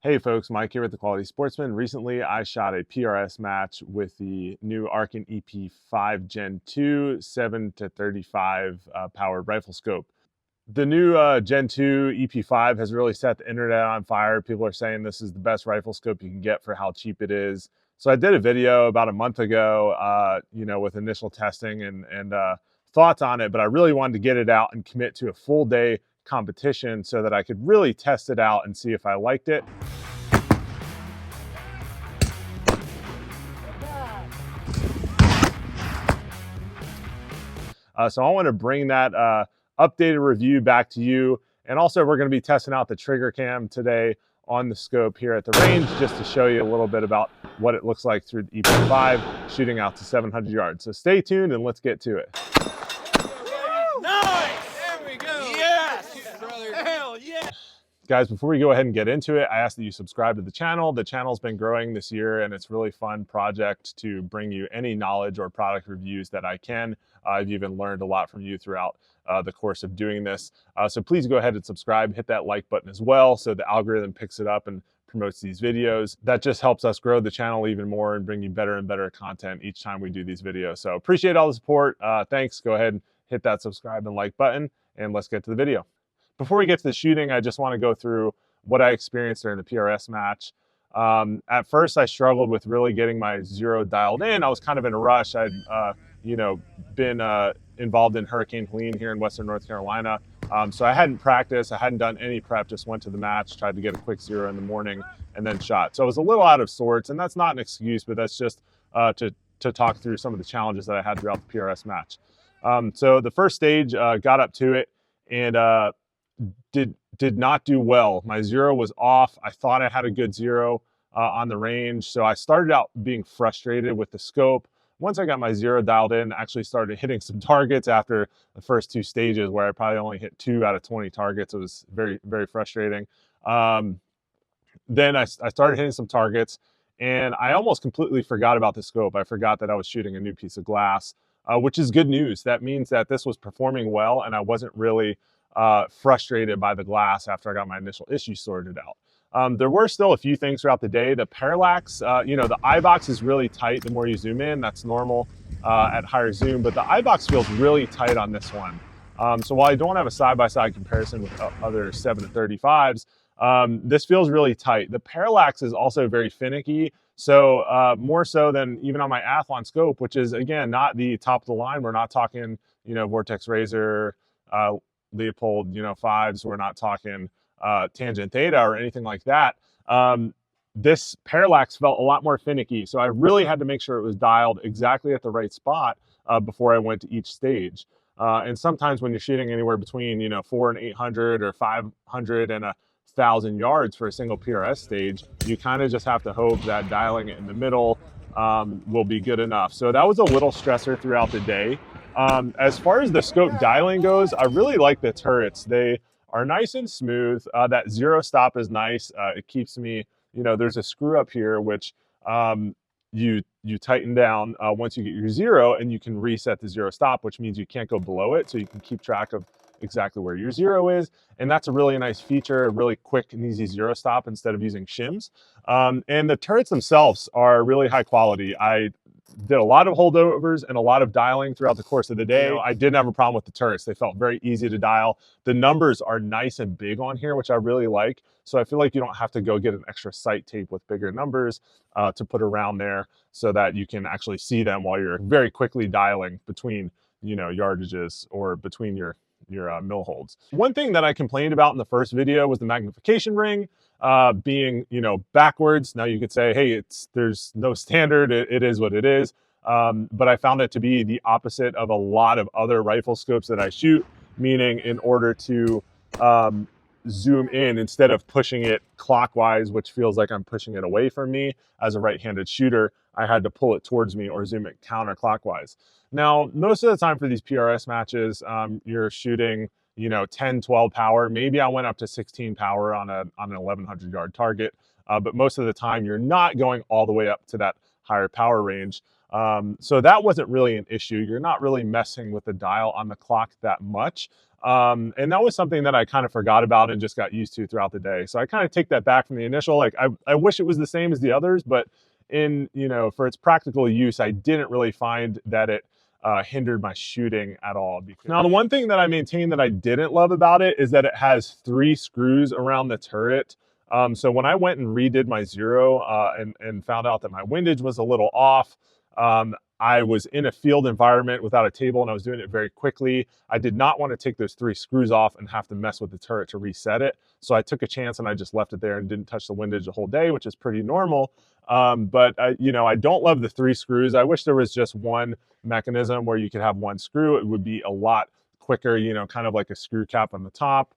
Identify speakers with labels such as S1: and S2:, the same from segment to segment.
S1: Hey folks, Mike here with The Quality Sportsman. Recently, I shot a PRS match with the new Arken EP5 Gen II 7-35 powered rifle scope. The new Gen 2 EP5 has really set the internet on fire. People are saying this is the best rifle scope you can get for how cheap it is. So I did a video about a month ago, with initial testing and thoughts on it, but I really wanted to get it out and commit to a full day competition so that I could really test it out and see if I liked it. So I want to bring that updated review back to you. And also we're going to be testing out the trigger cam today on the scope here at the range, just to show you a little bit about what it looks like through the EP5 shooting out to 700 yards. So stay tuned and let's get to it.
S2: Nice! There we go! Yes! Brother. Hell yeah!
S1: Guys, before we go ahead and get into it, I ask that you subscribe to the channel. The channel's been growing this year and it's a really fun project to bring you any knowledge or product reviews that I can. I've even learned a lot from you throughout the course of doing this. So please go ahead and subscribe, hit that like button as well so the algorithm picks it up and promotes these videos. That just helps us grow the channel even more and bring you better and better content each time we do these videos. So appreciate all the support. Thanks. Go ahead and hit that subscribe and like button and let's get to the video. Before we get to the shooting, I just want to go through what I experienced during the PRS match. At first, I struggled with really getting my zero dialed in. I was kind of in a rush. I'd been involved in Hurricane Helene here in Western North Carolina. So I hadn't practiced. I hadn't done any prep, just went to the match, tried to get a quick zero in the morning, and then shot. So I was a little out of sorts, and that's not an excuse, but that's just to talk through some of the challenges that I had throughout the PRS match. So the first stage, got up to it, and did not do well. My zero was off. I thought I had a good zero on the range. So I started out being frustrated with the scope. Once I got my zero dialed in, I actually started hitting some targets after the first two stages where I probably only hit 2 out of 20 targets. It was very, very frustrating. Then I started hitting some targets and I almost completely forgot about the scope. I forgot that I was shooting a new piece of glass, which is good news. That means that this was performing well and I wasn't really frustrated by the glass after I got my initial issue sorted out. There were still a few things throughout the day. The parallax, the eye box is really tight the more you zoom in. That's normal at higher zoom, but the eye box feels really tight on this one. So while I don't have a side-by-side comparison with other 7-35s, this feels really tight. The parallax is also very finicky. So more so than even on my Athlon scope, which is, again, not the top of the line. We're not talking, Vortex Razor, Leopold, 5s. We're not talking Tangent Theta or anything like that. This parallax felt a lot more finicky. So I really had to make sure it was dialed exactly at the right spot before I went to each stage. And sometimes when you're shooting anywhere between, 400 and 800 or 500 and 1,000 yards for a single PRS stage, you kind of just have to hope that dialing it in the middle will be good enough. So that was a little stressor throughout the day. As far as the scope dialing goes, I really like the turrets. They are nice and smooth. That zero stop is nice. It keeps me, there's a screw up here, which you tighten down once you get your zero, and you can reset the zero stop, which means you can't go below it. So you can keep track of exactly where your zero is. And that's a really nice feature, a really quick and easy zero stop instead of using shims. And the turrets themselves are really high quality. I did a lot of holdovers and a lot of dialing throughout the course of the day. I didn't have a problem with the turrets. They felt very easy to dial. The numbers are nice and big on here, which I really like. So I feel like you don't have to go get an extra sight tape with bigger numbers to put around there so that you can actually see them while you're very quickly dialing between, yardages or between your mill holds. One thing that I complained about in the first video was the magnification ring being, backwards. Now you could say, hey, there's no standard. It is what it is. But I found it to be the opposite of a lot of other rifle scopes that I shoot, meaning in order to zoom in, instead of pushing it clockwise, which feels like I'm pushing it away from me as a right-handed shooter, I had to pull it towards me or zoom it counterclockwise. Now, most of the time for these PRS matches, you're shooting, 10, 12 power. Maybe I went up to 16 power on an 1,100 yard target, but most of the time you're not going all the way up to that higher power range. So that wasn't really an issue. You're not really messing with the dial on the clock that much. And that was something that I kind of forgot about and just got used to throughout the day. So I kind of take that back from the initial, like I wish it was the same as the others, but in, for its practical use, I didn't really find that it hindered my shooting at all. Now, the one thing that I maintain that I didn't love about it is that it has 3 screws around the turret. So when I went and redid my zero and found out that my windage was a little off, I was in a field environment without a table and I was doing it very quickly. I did not want to take those 3 screws off and have to mess with the turret to reset it. So I took a chance and I just left it there and didn't touch the windage the whole day, which is pretty normal. But I don't love the 3 screws. I wish there was just one mechanism where you could have 1 screw. It would be a lot quicker, kind of like a screw cap on the top.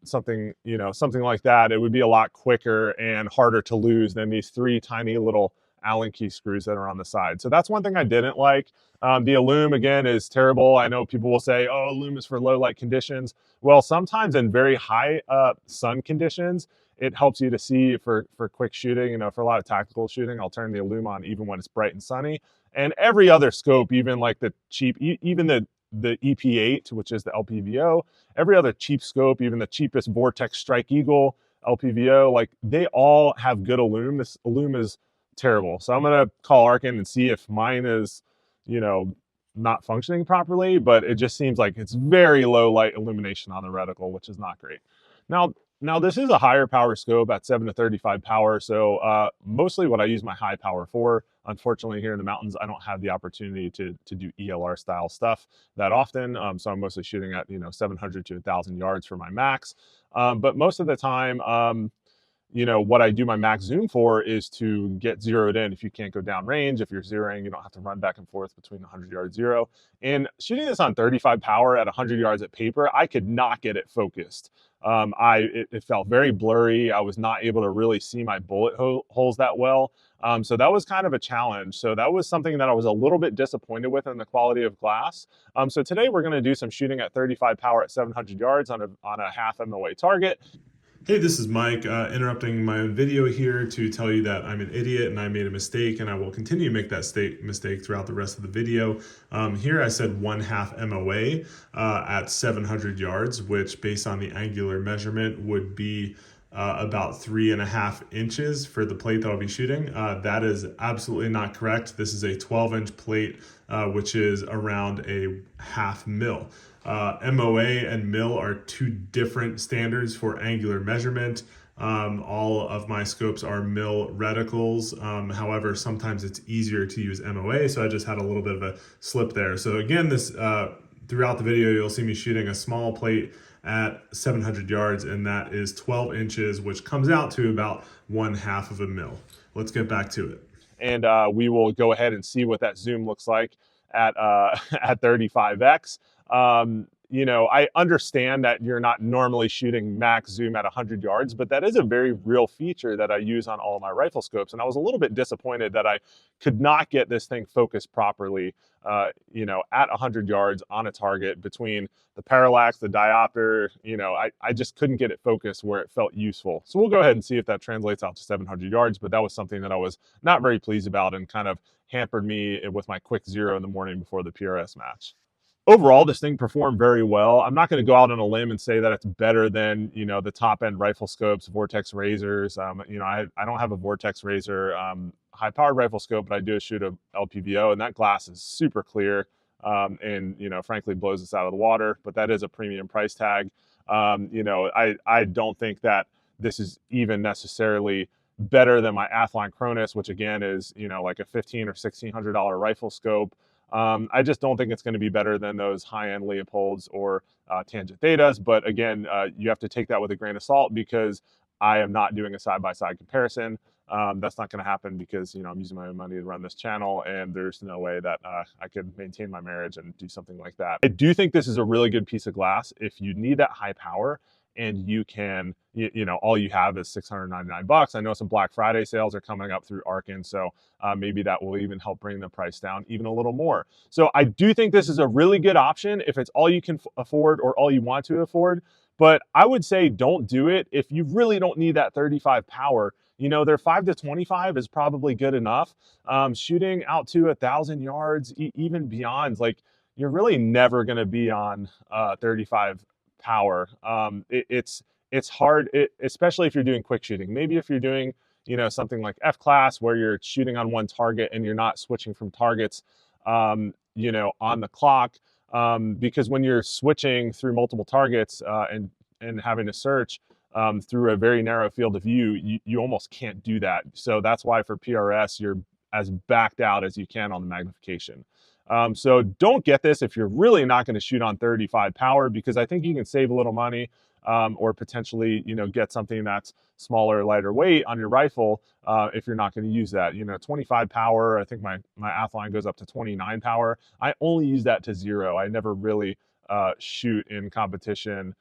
S1: Something like that. It would be a lot quicker and harder to lose than these 3 tiny little Allen key screws that are on the side. So that's one thing I didn't like. The Illum, again, is terrible. I know people will say, oh, Illum is for low light conditions. Well, sometimes in very high sun conditions, it helps you to see for quick shooting. For a lot of tactical shooting, I'll turn the Illum on even when it's bright and sunny. And every other scope, even like the cheap, even the EP8, which is the LPVO, every other cheap scope, even the cheapest Vortex Strike Eagle LPVO, like they all have good Illum. This Illum is terrible. So I'm going to call Arken and see if mine is, not functioning properly, but it just seems like it's very low light illumination on the reticle, which is not great. Now this is a higher power scope at 7 to 35 power. So mostly what I use my high power for. Unfortunately, here in the mountains, I don't have the opportunity to do ELR style stuff that often. So I'm mostly shooting at, 700 to 1,000 yards for my max. But most of the time, what I do my max zoom for is to get zeroed in. If you can't go down range, if you're zeroing, you don't have to run back and forth between 100 yard zero. And shooting this on 35 power at 100 yards at paper, I could not get it focused. It felt very blurry. I was not able to really see my bullet holes that well. So that was kind of a challenge. So that was something that I was a little bit disappointed with in the quality of glass. So today we're going to do some shooting at 35 power at 700 yards on a half MOA target.
S3: Hey, this is Mike, interrupting my own video here to tell you that I'm an idiot and I made a mistake, and I will continue to make that mistake throughout the rest of the video. Here I said 1/2 MOA at 700 yards, which based on the angular measurement would be about 3.5 inches for the plate that I'll be shooting. That is absolutely not correct. This is a 12-inch plate, which is around a 1/2 mil. MOA and mil are 2 different standards for angular measurement. All of my scopes are mil reticles. However, sometimes it's easier to use MOA, so I just had a little bit of a slip there. So again, this throughout the video, you'll see me shooting a small plate at 700 yards, and that is 12 inches, which comes out to about 1/2 of a mil. Let's get back to it.
S1: And we will go ahead and see what that zoom looks like at at 35x. I understand that you're not normally shooting max zoom at 100 yards, but that is a very real feature that I use on all my rifle scopes. And I was a little bit disappointed that I could not get this thing focused properly, at 100 yards on a target between the parallax, the diopter. I just couldn't get it focused where it felt useful. So we'll go ahead and see if that translates out to 700 yards, but that was something that I was not very pleased about and kind of hampered me with my quick zero in the morning before the PRS match. Overall, this thing performed very well. I'm not going to go out on a limb and say that it's better than, the top end rifle scopes, Vortex razors. I don't have a Vortex razor high powered rifle scope, but I do shoot a LPVO, and that glass is super clear. And frankly blows us out of the water, but that is a premium price tag. I don't think that this is even necessarily better than my Athline Cronus, which again is, like a $1,500 or $1,600 rifle scope. I just don't think it's going to be better than those high-end Leopolds or Tangent Thetas. But again, you have to take that with a grain of salt because I am not doing a side-by-side comparison. That's not going to happen because, I'm using my own money to run this channel, and there's no way that I could maintain my marriage and do something like that. I do think this is a really good piece of glass. If you need that high power and you can, all you have is $699. I know some Black Friday sales are coming up through Arken, so maybe that will even help bring the price down even a little more. So I do think this is a really good option if it's all you can afford or all you want to afford. But I would say don't do it if you really don't need that 35 power. You know, their 5 to 25 is probably good enough. Shooting out to 1,000 yards, even beyond, like you're really never going to be on 35 power. It's hard, especially if you're doing quick shooting. Maybe if you're doing, you know, something like F class where you're shooting on one target and you're not switching from targets, you know, on the clock. Because when you're switching through multiple targets and having to search through a very narrow field of view, you almost can't do that. So that's why for PRS, you're as backed out as you can on the magnification. So don't get this if you're really not going to shoot on 35 power, because I think you can save a little money or potentially, you know, get something that's smaller, lighter weight on your rifle if you're not going to use that. You know, 25 power, I think my Athline goes up to 29 power. I only use that to 0. I never really shoot in competition,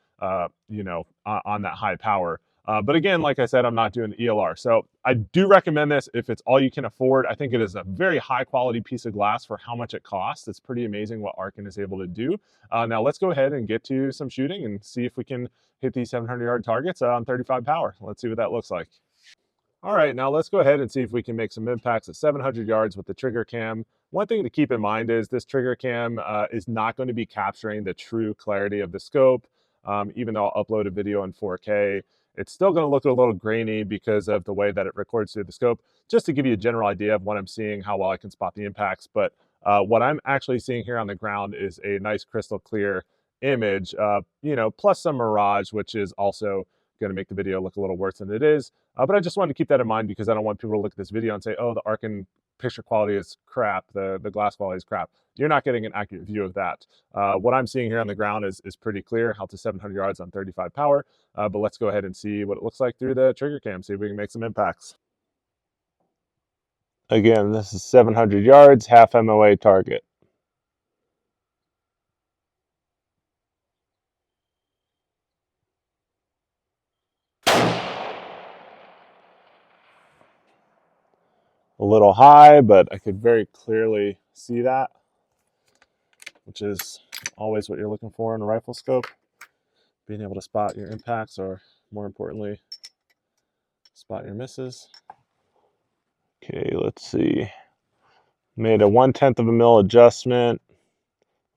S1: you know, on that high power. But again, like I said, I'm not doing ELR. So I do recommend this if it's all you can afford. I think it is a very high quality piece of glass for how much it costs. It's pretty amazing what Arken is able to do. Now let's go ahead and get to some shooting and see if we can hit these 700-yard targets on 35 power. Let's see what that looks like. All right, now let's go ahead and see if we can make some impacts at 700 yards with the trigger cam. One thing to keep in mind is this trigger cam is not going to be capturing the true clarity of the scope. Even though I'll upload a video in 4K, it's still going to look a little grainy because of the way that it records through the scope. Just to give you a general idea of what I'm seeing, how well I can spot the impacts. But what I'm actually seeing here on the ground is a nice crystal clear image, you know, plus some mirage, which is also going to make the video look a little worse than it is. But I just wanted to keep that in mind because I don't want people to look at this video and say, oh, the Arken picture quality is crap, the glass quality is crap. You're not getting an accurate view of that. What I'm seeing here on the ground is pretty clear, out to 700 yards on 35 power. But let's go ahead and see what it looks like through the trigger cam, see if we can make some impacts. Again, this is 700 yards, half MOA target. A little high, but I could very clearly see that, which is always what you're looking for in a rifle scope. Being able to spot your impacts, or more importantly, spot your misses. Okay, let's see. Made a 1/10 of a mil adjustment.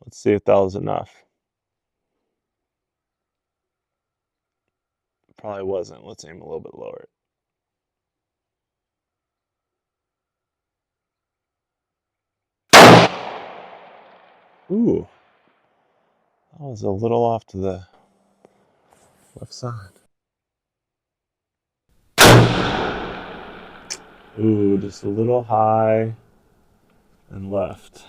S1: Let's see if that was enough. Probably wasn't. Let's aim a little bit lower. Ooh, that was a little off to the left side. Ooh, just a little high and left.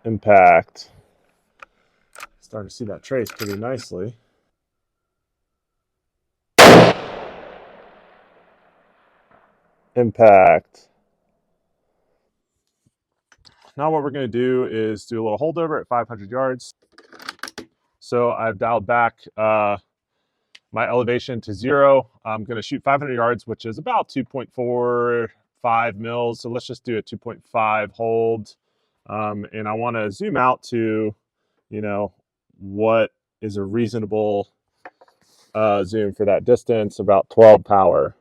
S1: Impact. Starting to see that trace pretty nicely. Impact. Now what we're going to do is do a little holdover at 500 yards. So I've dialed back my elevation to 0. I'm going to shoot 500 yards, which is about 2.45 mils. So let's just do a 2.5 hold. And I want to zoom out to, you know, what is a reasonable zoom for that distance, about 12 power.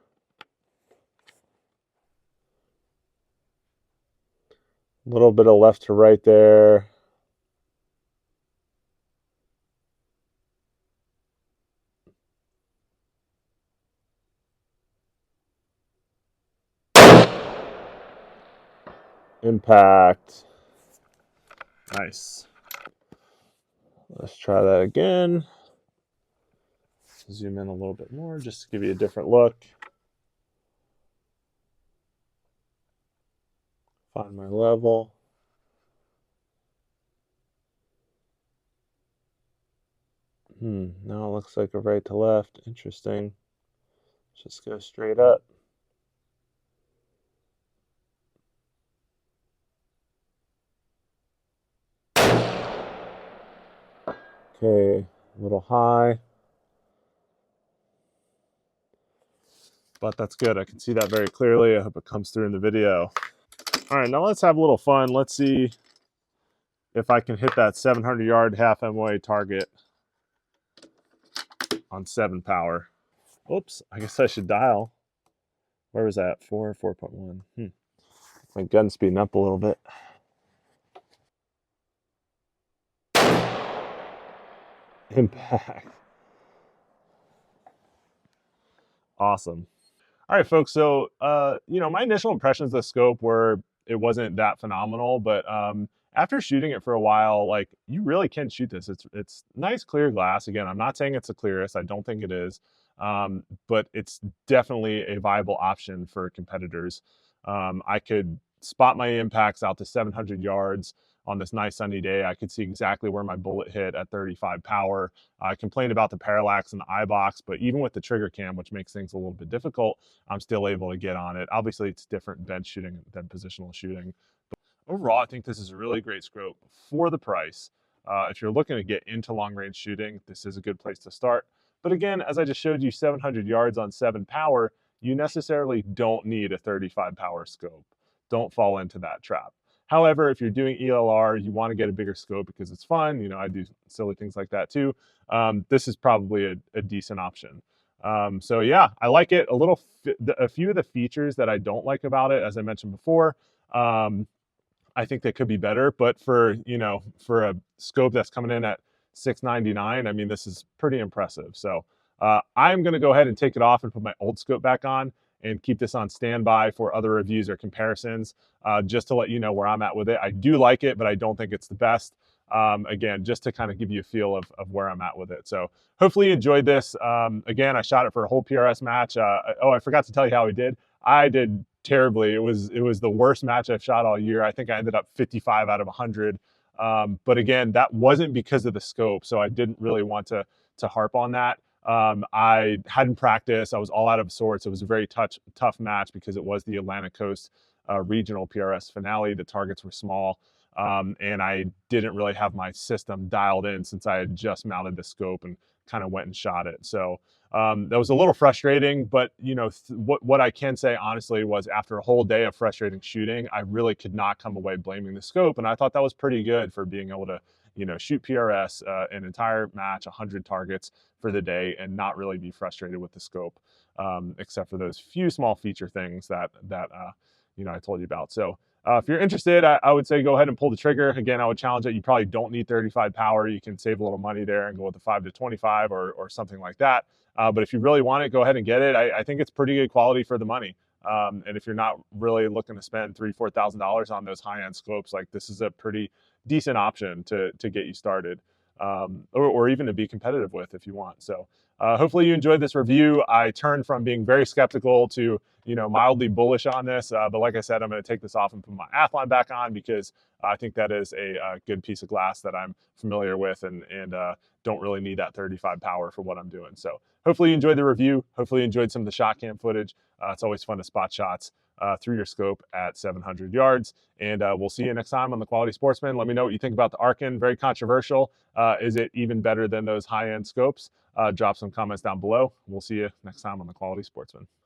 S1: A little bit of left to right there. Impact. Nice. Let's try that again. Zoom in a little bit more just to give you a different look. Find my level. Now it looks like a right to left. Interesting. Just go straight up. Okay, a little high. but that's good. I can see that very clearly. I hope it comes through in the video. All right, now let's have a little fun. Let's see if I can hit that 700-yard half MOA target on 7 power. Oops, I guess I should dial. Where was that? 4.1. My gun's speeding up a little bit. Impact. Awesome. All right, folks. So, my initial impressions of the scope were it wasn't that phenomenal, but after shooting it for a while, like you really can shoot this. It's nice clear glass. Again, I'm not saying it's the clearest. I don't think it is, but it's definitely a viable option for competitors. I could spot my impacts out to 700 yards on this nice sunny day. I could see exactly where my bullet hit at 35 power. I complained about the parallax in the eye box, but even with the trigger cam, which makes things a little bit difficult, I'm still able to get on it. Obviously, it's different bench shooting than positional shooting. But overall, I think this is a really great scope for the price. If you're looking to get into long range shooting, this is a good place to start. But again, as I just showed you 700 yards on 7 power, you necessarily don't need a 35 power scope. Don't fall into that trap. However, if you're doing ELR, you want to get a bigger scope because it's fun. I do silly things like that too. This is probably a decent option. So yeah, I like it. A few of the features that I don't like about it, as I mentioned before, I think they could be better. But for a scope that's coming in at $699, I mean, this is pretty impressive. So I'm going to go ahead and take it off and put my old scope back on and keep this on standby for other reviews or comparisons, just to let you know where I'm at with it. I do like it, but I don't think it's the best. Again, just to kind of give you a feel of where I'm at with it. So hopefully you enjoyed this. Again, I shot it for a whole PRS match. I forgot to tell you how I did. I did terribly. It was the worst match I've shot all year. I think I ended up 55 out of 100. But again, that wasn't because of the scope, so I didn't really want to harp on that. I hadn't practiced. I was all out of sorts. It was a very tough match because it was the Atlantic Coast regional PRS finale. The targets were small, and I didn't really have my system dialed in since I had just mounted the scope and kind of went and shot it. So that was a little frustrating, but what I can say honestly was after a whole day of frustrating shooting, I really could not come away blaming the scope, and I thought that was pretty good for being able to shoot PRS an entire match, 100 targets for the day, and not really be frustrated with the scope, except for those few small feature things that I told you about. So if you're interested, I would say go ahead and pull the trigger. Again, I would challenge it. You probably don't need 35 power. You can save a little money there and go with the 5 to 25 or something like that. But if you really want it, go ahead and get it. I think it's pretty good quality for the money. And if you're not really looking to spend $3,000-4,000 on those high-end scopes, like this is a pretty decent option to get you started, or even to be competitive with if you want. So hopefully you enjoyed this review. I turned from being very skeptical to mildly bullish on this, but like I said, I'm going to take this off and put my Athlon back on because I think that is a good piece of glass that I'm familiar with and don't really need that 35 power for what I'm doing. So hopefully you enjoyed the review. Hopefully you enjoyed some of the shot cam footage. It's always fun to spot shots through your scope at 700 yards. And we'll see you next time on The Quality Sportsman. Let me know what you think about the Arken. Very controversial. Is it even better than those high-end scopes? Drop some comments down below. We'll see you next time on The Quality Sportsman.